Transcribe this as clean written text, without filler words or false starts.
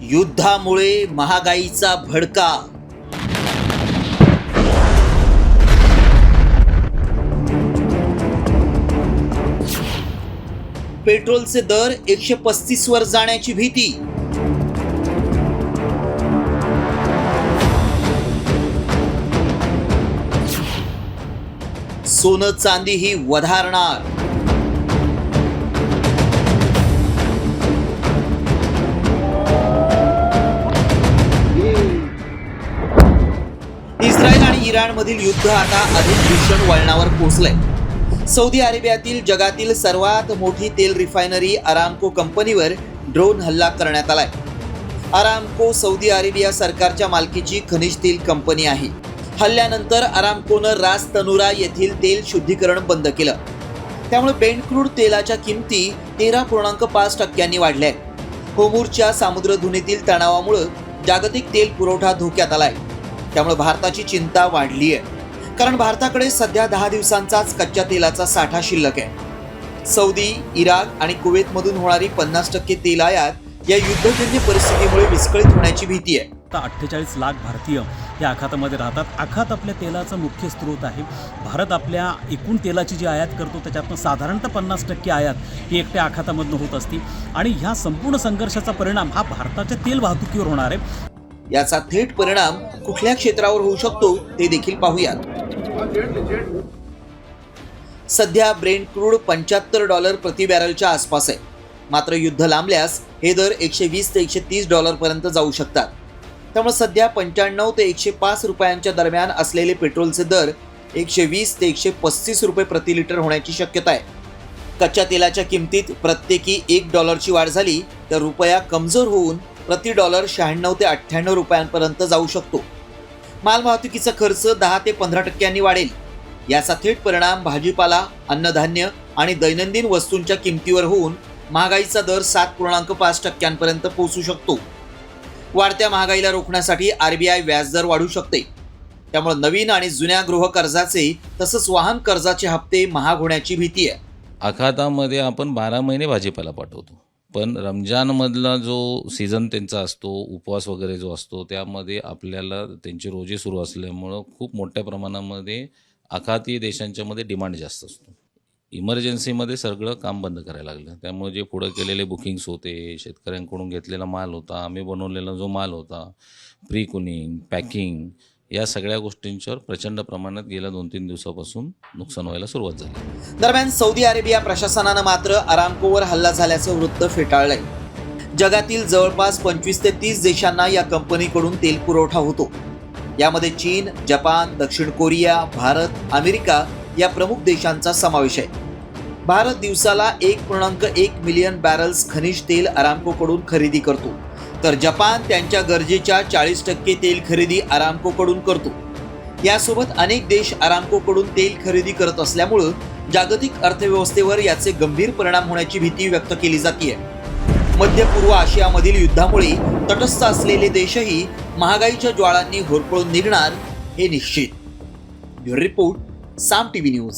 युद्धामुळे महागाईचा भडका. पेट्रोलचे दर 135 वर जाण्याची भीती. सोनं चांदीही वधारणार. इस्रायल आणि इराणमधील युद्ध आता अधिक भीषण वळणावर पोहोचलंय. सौदी अरेबियातील जगातील सर्वात मोठी तेल रिफायनरी अरामको कंपनीवर ड्रोन हल्ला करण्यात आलाय. अरामको सौदी अरेबिया सरकारच्या मालकीची खनिज तेल कंपनी आहे. हल्ल्यानंतर अरामकोनं रास तनुरा येथील तेल शुद्धीकरण बंद केलं. त्यामुळे ब्रेंट क्रूड तेलाच्या किमती 13.5% वाढल्या आहेत. होर्मुझच्या सामुद्रधुनीतील तणावामुळे जागतिक तेल पुरवठा धोक्यात आलाय. त्यामुळे भारताची चिंता वाढली आहे, कारण भारताकडे सध्या 10 दिवसांचाच कच्च्या तेलाचा साठा शिल्लक आहे. सौदी, इराक आणि कुवेतमधून होणारी 50% तेल आयात या युद्धजन्य परिस्थितीमुळे विस्कळीत होण्याची भीती आहे. 48 लाख भारतीय या आखातामध्ये राहतात. आखात आपल्या तेलाचा मुख्य स्रोत आहे. भारत आपल्या एकूण तेलाची जी आयात करतो त्याच्यातून साधारणतः 50% आयात ही एकट्या आखातामधून होत असते. आणि ह्या संपूर्ण संघर्षाचा परिणाम हा भारताच्या तेल वाहतुकीवर होणार आहे. याचा थेट परिणाम कुठल्या क्षेत्रावर होऊ शकतो ते देखील पाहूयात. सध्या ब्रेंट क्रूड $75 प्रति बॅरलच्या आसपास आहे. मात्र युद्ध लांबल्यास हे दर $120 ते $130 पर्यंत जाऊ शकतात. त्यामुळे सध्या 95 ते 105 रुपयांच्या दरम्यान असलेले पेट्रोलचे दर 120 ते 135 रुपये प्रति लिटर होण्याची शक्यता आहे. कच्च्या तेलाच्या किमतीत प्रत्येकी $1ची वाढ झाली तर रुपया कमजोर होऊन प्रति डॉलर 96 ते 98 रुपयांपर्यंत जाऊ शकतो. मालवाहतुकीचा खर्च 10 ते 15% वाढेल. याचा थेट परिणाम भाजीपाला, अन्नधान्य आणि दैनंदिन वस्तूंच्या किमतीवर होऊन महागाईचा दर 7.5% पर्यंत पोहोचू शकतो. वाढत्या महागाईला रोखण्यासाठी RBI व्याजदर वाढवू शकते. त्यामुळे नवीन आणि जुन्या गृह कर्जाचे तसंच वाहन कर्जाचे हप्ते महाग होण्याची भीती आहे. आखातामध्ये आपण 12 महिने भाजीपाला पाठवतो, पण रमजानमधला जो सीझन त्यांचा असतो, उपवास वगैरे जो असतो, त्यामध्ये आपल्याला त्यांचे रोजे सुरू असल्यामुळं खूप मोठ्या प्रमाणामध्ये आखाती देशांच्यामध्ये डिमांड जास्त असतो. इमर्जन्सीमध्ये सगळं काम बंद करायला लागलं. त्यामुळे जे पुढं केलेले बुकिंग्स होते, शेतकऱ्यांकडून घेतलेला माल होता, आम्ही बनवलेला जो माल होता, प्री कुनिंग, पॅकिंग, या सगळ्या गोष्टींच्यावर प्रचंड प्रमाणात गेल्या 2-3 दिवसापासून नुकसान व्हायला सुरुवात झाली. दरम्यान सौदी अरेबिया प्रशासनानं मात्र अरामकोवर हल्ला झाल्याचं वृत्त फेटाळलंय. जगातील जवळपास 25 ते 30 देशांना या कंपनीकडून तेल पुरवठा होतो. यामध्ये चीन, जपान, दक्षिण कोरिया, भारत, अमेरिका या प्रमुख देशांचा समावेश आहे. भारत दिवसाला 1.1 मिलियन बॅरल्स खनिज तेल अरामकोकडून खरेदी करतो, तर जपान त्यांच्या गरजेच्या 40% तेल खरेदी अरामकोकडून करतो. यासोबत अनेक देश अरामकोकडून तेल खरेदी करत असल्यामुळं जागतिक अर्थव्यवस्थेवर याचे गंभीर परिणाम होण्याची भीती व्यक्त केली जाते. मध्य पूर्व आशियामधील युद्धामुळे तटस्थ असलेले देशही महागाईच्या ज्वाळांनी होरपळून निघणार हे निश्चित. ब्युरो रिपोर्ट, साम टीव्ही न्यूज.